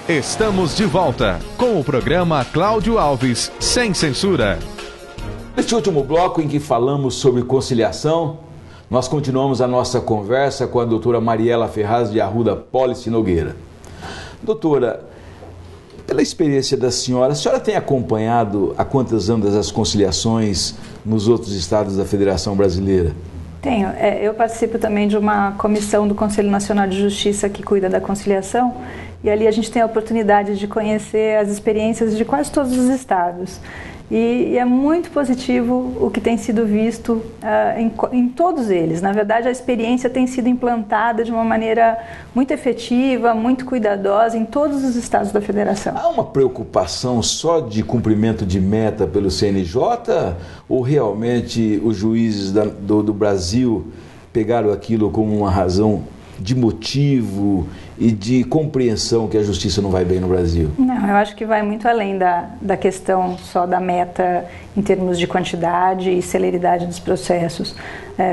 Estamos de volta com o programa Cláudio Alves, sem censura. Neste último bloco em que falamos sobre conciliação, nós continuamos a nossa conversa com a doutora Mariela Ferraz de Arruda Pólice Nogueira. Doutora, pela experiência da senhora, a senhora tem acompanhado há quantos anos as conciliações nos outros estados da Federação Brasileira? Tenho. Eu participo também de uma comissão do Conselho Nacional de Justiça que cuida da conciliação, e ali a gente tem a oportunidade de conhecer as experiências de quase todos os estados. E é muito positivo o que tem sido visto em todos eles. Na verdade, a experiência tem sido implantada de uma maneira muito efetiva, muito cuidadosa em todos os estados da federação. Há uma preocupação só de cumprimento de meta pelo CNJ ou realmente os juízes do Brasil pegaram aquilo como uma razão de motivo e de compreensão que a justiça não vai bem no Brasil? Não, eu acho que vai muito além da questão só da meta em termos de quantidade e celeridade dos processos.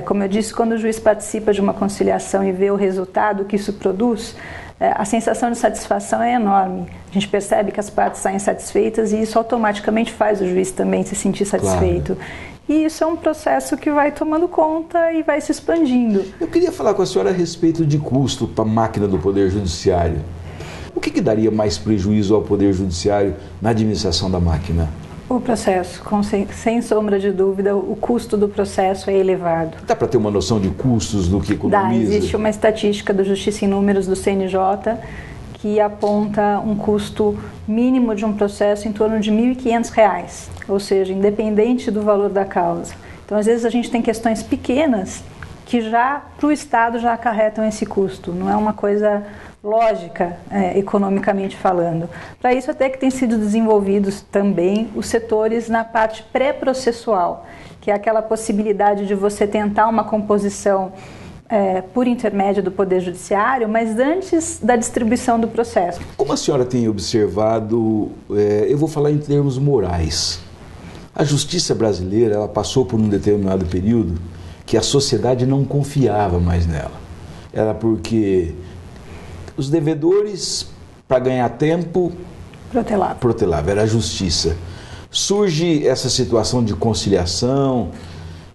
Como eu disse, quando o juiz participa de uma conciliação e vê o resultado que isso produz, a sensação de satisfação é enorme. A gente percebe que as partes saem satisfeitas e isso automaticamente faz o juiz também se sentir satisfeito. Claro. E isso é um processo que vai tomando conta e vai se expandindo. Eu queria falar com a senhora a respeito de custo para a máquina do Poder Judiciário. O que daria mais prejuízo ao Poder Judiciário na administração da máquina? O processo, sem sombra de dúvida, o custo do processo é elevado. Dá para ter uma noção de custos do que economiza? Dá, existe uma estatística do Justiça em Números do CNJ que aponta um custo mínimo de um processo em torno de R$ 1.500, ou seja, independente do valor da causa. Então, às vezes, a gente tem questões pequenas que já, para o Estado, já acarretam esse custo. Não é uma coisa lógica, economicamente falando. Para isso, até que tem sido desenvolvidos também os setores na parte pré-processual, que é aquela possibilidade de você tentar uma composição por intermédio do Poder Judiciário, mas antes da distribuição do processo. Como a senhora tem observado, eu vou falar em termos morais, a justiça brasileira ela passou por um determinado período que a sociedade não confiava mais nela. Era porque os devedores, para ganhar tempo, protelavam, era a justiça. Surge essa situação de conciliação,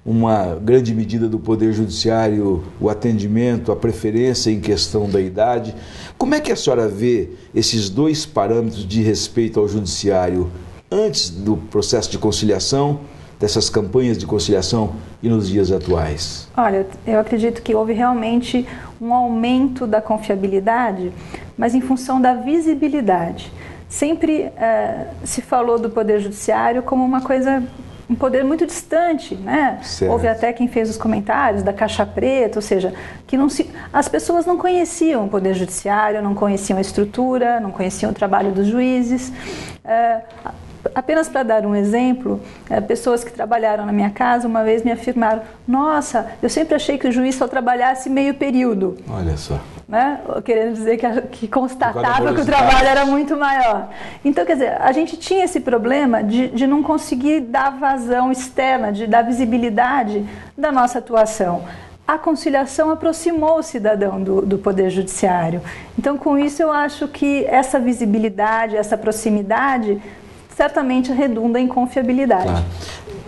uma grande medida do Poder Judiciário, o atendimento, a preferência em questão da idade. Como é que a senhora vê esses dois parâmetros de respeito ao Judiciário antes do processo de conciliação, dessas campanhas de conciliação e nos dias atuais? Olha, eu acredito que houve realmente um aumento da confiabilidade, mas em função da visibilidade. Sempre se falou do Poder Judiciário como uma coisa, um poder muito distante, né? Certo. Houve até quem fez os comentários da caixa preta, ou seja, que as pessoas não conheciam o Poder Judiciário, não conheciam a estrutura, não conheciam o trabalho dos juízes. Apenas para dar um exemplo, pessoas que trabalharam na minha casa uma vez me afirmaram: nossa, eu sempre achei que o juiz só trabalhasse meio período. Olha só. Né? Querendo dizer que constatava que o trabalho era muito maior. Então, quer dizer, a gente tinha esse problema de não conseguir dar vazão externa, de dar visibilidade da nossa atuação. A conciliação aproximou o cidadão do Poder Judiciário. Então, com isso, eu acho que essa visibilidade, essa proximidade, certamente redunda em confiabilidade. Claro.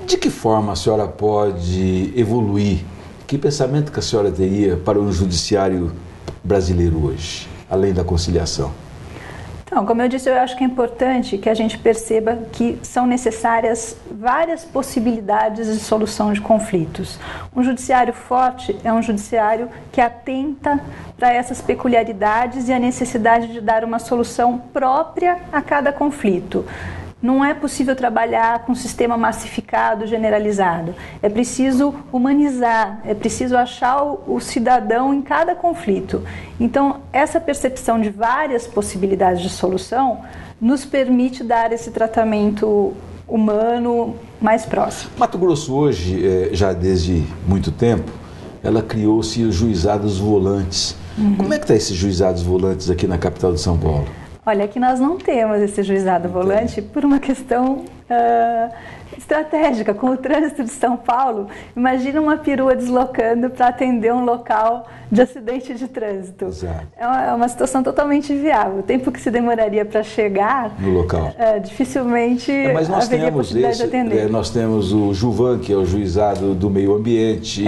De que forma a senhora pode evoluir? Que pensamento que a senhora teria para o judiciário brasileiro hoje, além da conciliação? Então, como eu disse, eu acho que é importante que a gente perceba que são necessárias várias possibilidades de solução de conflitos. Um judiciário forte é um judiciário que atenta para essas peculiaridades e a necessidade de dar uma solução própria a cada conflito. Não é possível trabalhar com um sistema massificado, generalizado. É preciso humanizar, é preciso achar o cidadão em cada conflito. Então, essa percepção de várias possibilidades de solução nos permite dar esse tratamento humano mais próximo. Mato Grosso hoje, já desde muito tempo, ela criou-se os juizados volantes. Como é que está esses juizados volantes aqui na capital de São Paulo? Olha, aqui nós não temos esse juizado volante por uma questão estratégica. Com o trânsito de São Paulo, imagina uma perua deslocando para atender um local de acidente de trânsito. Exato. É uma situação totalmente inviável. O tempo que se demoraria para chegar no local, dificilmente mas nós haveria temos possibilidade de atender. Nós temos o Juvan, que é o Juizado do Meio Ambiente.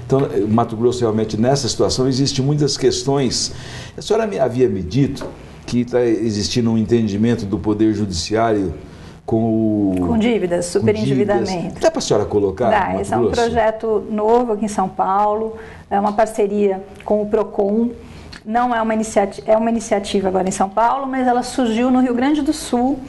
Então, Mato Grosso, realmente, nessa situação, existem muitas questões. A senhora havia me dito que está existindo um entendimento do Poder Judiciário com dívidas, superendividamento. Dá para a senhora colocar? Dá, esse é um projeto novo aqui em São Paulo, é uma parceria com o PROCON, não é uma iniciativa agora em São Paulo, mas ela surgiu no Rio Grande do Sul,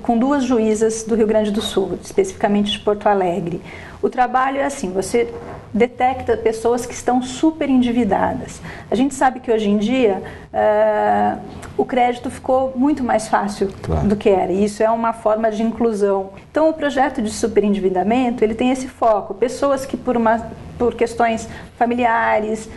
com 2 juízas do Rio Grande do Sul, especificamente de Porto Alegre. O trabalho é assim, você detecta pessoas que estão super endividadas. A gente sabe que hoje em dia o crédito ficou muito mais fácil do que era, e isso é uma forma de inclusão. Então o projeto de superendividamento, ele tem esse foco, pessoas que por questões familiares,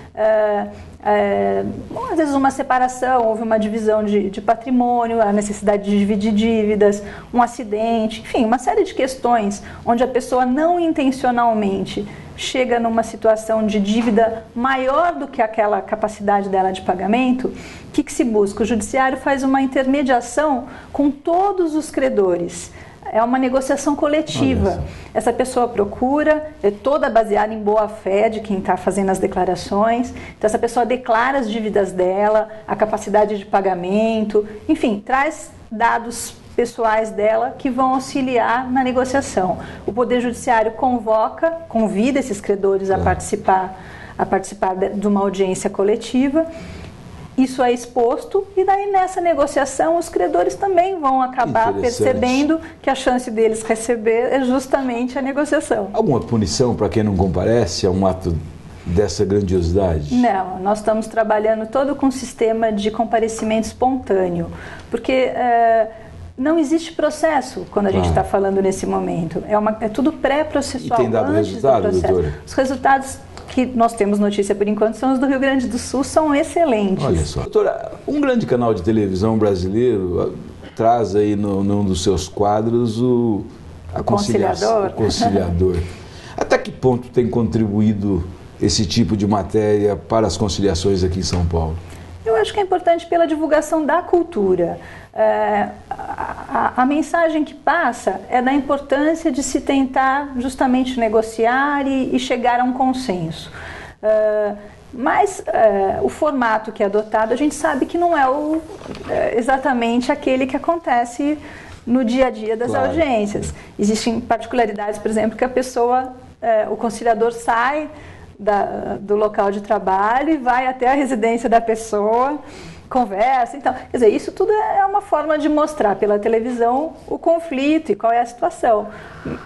às vezes uma separação, houve uma divisão de patrimônio, a necessidade de dividir dívidas, um acidente, enfim, uma série de questões onde a pessoa não intencionalmente chega numa situação de dívida maior do que aquela capacidade dela de pagamento. O que se busca? O judiciário faz uma intermediação com todos os credores. É uma negociação coletiva. Essa pessoa procura, é toda baseada em boa-fé de quem está fazendo as declarações. Então, essa pessoa declara as dívidas dela, a capacidade de pagamento, enfim, traz dados pessoais dela que vão auxiliar na negociação. O Poder Judiciário convida esses credores a participar de uma audiência coletiva. Isso é exposto e daí nessa negociação os credores também vão acabar percebendo que a chance deles receber é justamente a negociação. Alguma punição para quem não comparece a um ato dessa grandiosidade? Não, nós estamos trabalhando todo com um sistema de comparecimento espontâneo, porque não existe processo quando a gente está falando nesse momento. É tudo pré-processual. E tem dado resultado, doutora? Os resultados que nós temos notícia por enquanto são os do Rio Grande do Sul, são excelentes. Olha só. Doutora, um grande canal de televisão brasileiro traz aí num dos seus quadros o conciliador. Até que ponto tem contribuído esse tipo de matéria para as conciliações aqui em São Paulo? Eu acho que é importante pela divulgação da cultura. A mensagem que passa é da importância de se tentar justamente negociar e chegar a um consenso. Mas o formato que é adotado, a gente sabe que não é exatamente aquele que acontece no dia a dia das audiências. Existem particularidades, por exemplo, que o conciliador sai do local de trabalho e vai até a residência da pessoa, conversa. Então, quer dizer, isso tudo é uma forma de mostrar pela televisão o conflito e qual é a situação.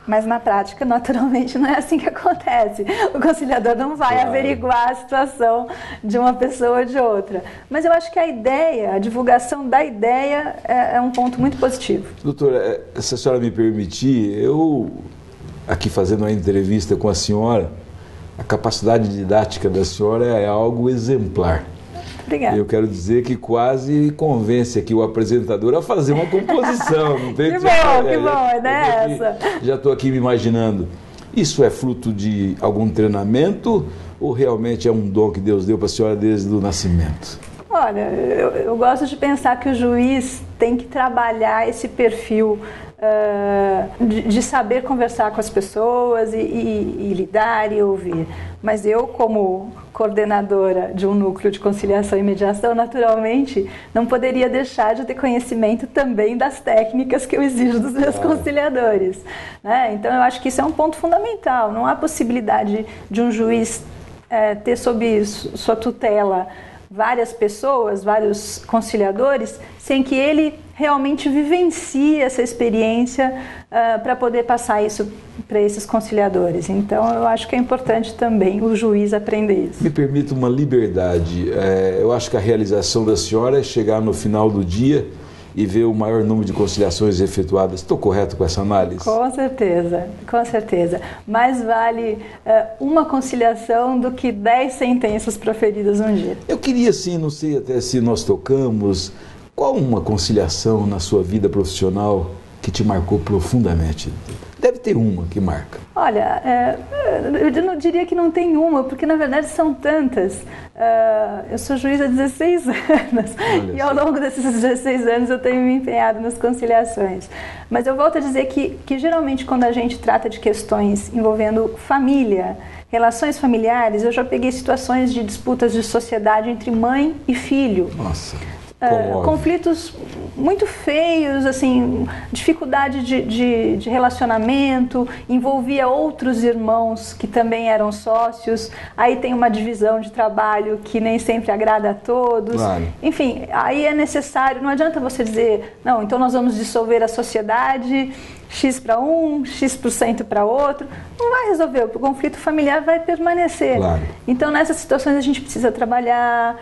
Mas na prática, naturalmente, não é assim que acontece. O conciliador não vai averiguar a situação de uma pessoa ou de outra. Mas eu acho que a divulgação da ideia é um ponto muito positivo. Doutora, se a senhora me permitir, eu, aqui fazendo uma entrevista com a senhora, a capacidade didática da senhora é algo exemplar. Obrigada. Eu quero dizer que quase convence aqui o apresentador a fazer uma composição. Não tem que bom, é dessa. Já estou aqui me imaginando. Isso é fruto de algum treinamento ou realmente é um dom que Deus deu para a senhora desde o nascimento? Olha, eu gosto de pensar que o juiz tem que trabalhar esse perfil de saber conversar com as pessoas e lidar e ouvir. Mas eu, como coordenadora de um núcleo de conciliação e mediação, naturalmente não poderia deixar de ter conhecimento também das técnicas que eu exijo dos meus conciliadores, né? Então eu acho que isso é um ponto fundamental. Não há possibilidade de um juiz ter sob sua tutela várias pessoas, vários conciliadores, sem que ele realmente vivencie essa experiência para poder passar isso para esses conciliadores. Então, eu acho que é importante também o juiz aprender isso. Me permita uma liberdade. Eu acho que a realização da senhora é chegar no final do dia e ver o maior número de conciliações efetuadas. Estou correto com essa análise? Com certeza, com certeza. Mais vale uma conciliação do que 10 sentenças proferidas um dia. Eu queria, sim, não sei até se nós tocamos, qual uma conciliação na sua vida profissional que te marcou profundamente? Deve ter uma que marca. Olha, eu não diria que não tem uma, porque na verdade são tantas. Eu sou juiz há 16 anos e ao longo desses 16 anos eu tenho me empenhado nas conciliações. Mas eu volto a dizer que geralmente quando a gente trata de questões envolvendo família, relações familiares, eu já peguei situações de disputas de sociedade entre mãe e filho. Nossa. Conflitos muito feios, assim, dificuldade de relacionamento, envolvia outros irmãos que também eram sócios, aí tem uma divisão de trabalho que nem sempre agrada a todos. Claro. Enfim, aí é necessário, não adianta você dizer, não, então nós vamos dissolver a sociedade, X para um, X% para outro, não vai resolver, o conflito familiar vai permanecer. Claro. Então, nessas situações a gente precisa trabalhar,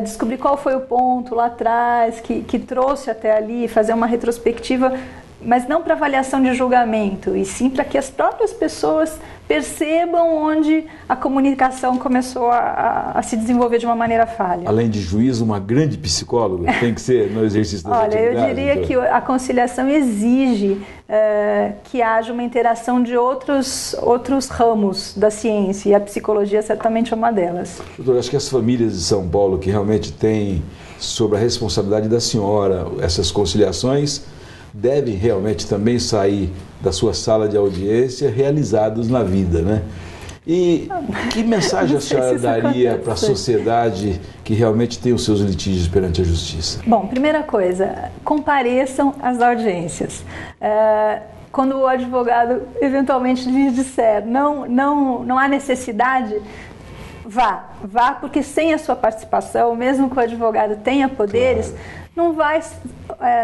descobrir qual foi o ponto lá atrás que trouxe até ali, fazer uma retrospectiva, mas não para avaliação de julgamento, e sim para que as próprias pessoas percebam onde a comunicação começou a se desenvolver de uma maneira falha. Além de juiz, uma grande psicóloga, tem que ser no exercício das atividades. Olha, eu diria que a conciliação exige que haja uma interação de outros ramos da ciência, e a psicologia certamente é uma delas. Doutor, acho que as famílias de São Paulo que realmente têm sobre a responsabilidade da senhora essas conciliações, devem realmente também sair da sua sala de audiência realizados na vida, né? E que mensagem a senhora daria para a sociedade que realmente tem os seus litígios perante a justiça? Bom, primeira coisa, compareçam às audiências. Quando o advogado eventualmente lhes disser não há necessidade, vá, porque sem a sua participação, mesmo que o advogado tenha poderes, claro,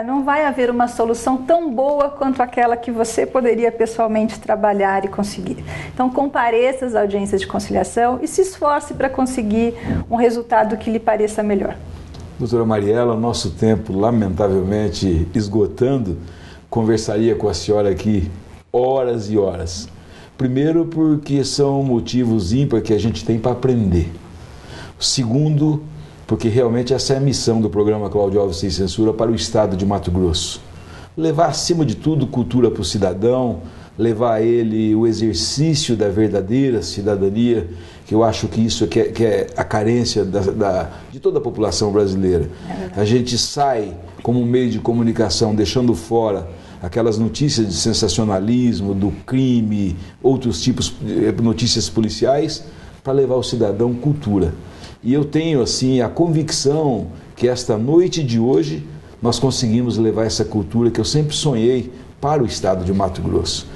não vai haver uma solução tão boa quanto aquela que você poderia pessoalmente trabalhar e conseguir. Então, compareça às audiências de conciliação e se esforce para conseguir um resultado que lhe pareça melhor. Doutora Mariela, nosso tempo, lamentavelmente, esgotando, conversaria com a senhora aqui horas e horas. Primeiro, porque são motivos ímpares que a gente tem para aprender. Segundo, porque realmente essa é a missão do programa Cláudio Alves Sem Censura para o estado de Mato Grosso. Levar, acima de tudo, cultura para o cidadão, levar a ele o exercício da verdadeira cidadania, que eu acho que isso que é a carência de toda a população brasileira. A gente sai como um meio de comunicação, deixando fora aquelas notícias de sensacionalismo, do crime, outros tipos de notícias policiais, para levar ao cidadão cultura. E eu tenho, assim, a convicção que esta noite de hoje nós conseguimos levar essa cultura que eu sempre sonhei para o estado de Mato Grosso.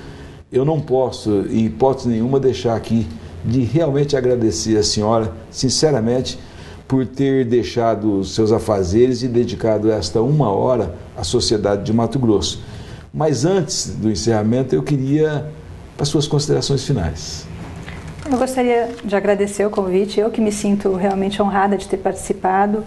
Eu não posso, em hipótese nenhuma, deixar aqui de realmente agradecer a senhora, sinceramente, por ter deixado os seus afazeres e dedicado esta 1 hora à sociedade de Mato Grosso. Mas antes do encerramento, eu queria as suas considerações finais. Eu gostaria de agradecer o convite, eu que me sinto realmente honrada de ter participado.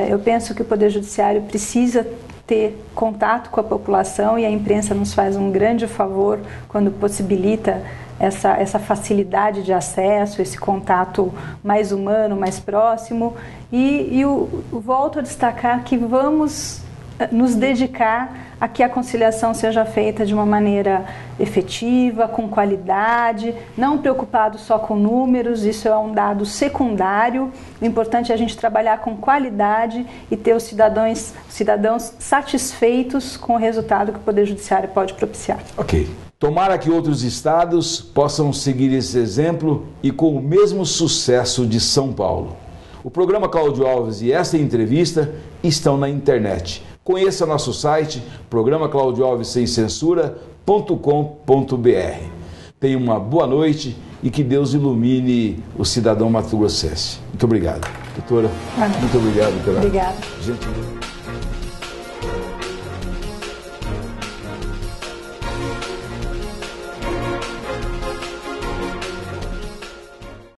Eu penso que o Poder Judiciário precisa ter contato com a população e a imprensa nos faz um grande favor quando possibilita essa facilidade de acesso, esse contato mais humano, mais próximo. E eu volto a destacar que vamos nos dedicar a que a conciliação seja feita de uma maneira efetiva, com qualidade, não preocupado só com números, isso é um dado secundário. O importante é a gente trabalhar com qualidade e ter os cidadãos satisfeitos com o resultado que o Poder Judiciário pode propiciar. Ok. Tomara que outros estados possam seguir esse exemplo e com o mesmo sucesso de São Paulo. O programa Cláudio Alves e esta entrevista estão na internet. Conheça nosso site, programa Cláudio Alves Sem Censura.com.br. Tenha uma boa noite e que Deus ilumine o cidadão mato-grossense. Muito obrigado. Doutora, muito obrigado pela gentileza.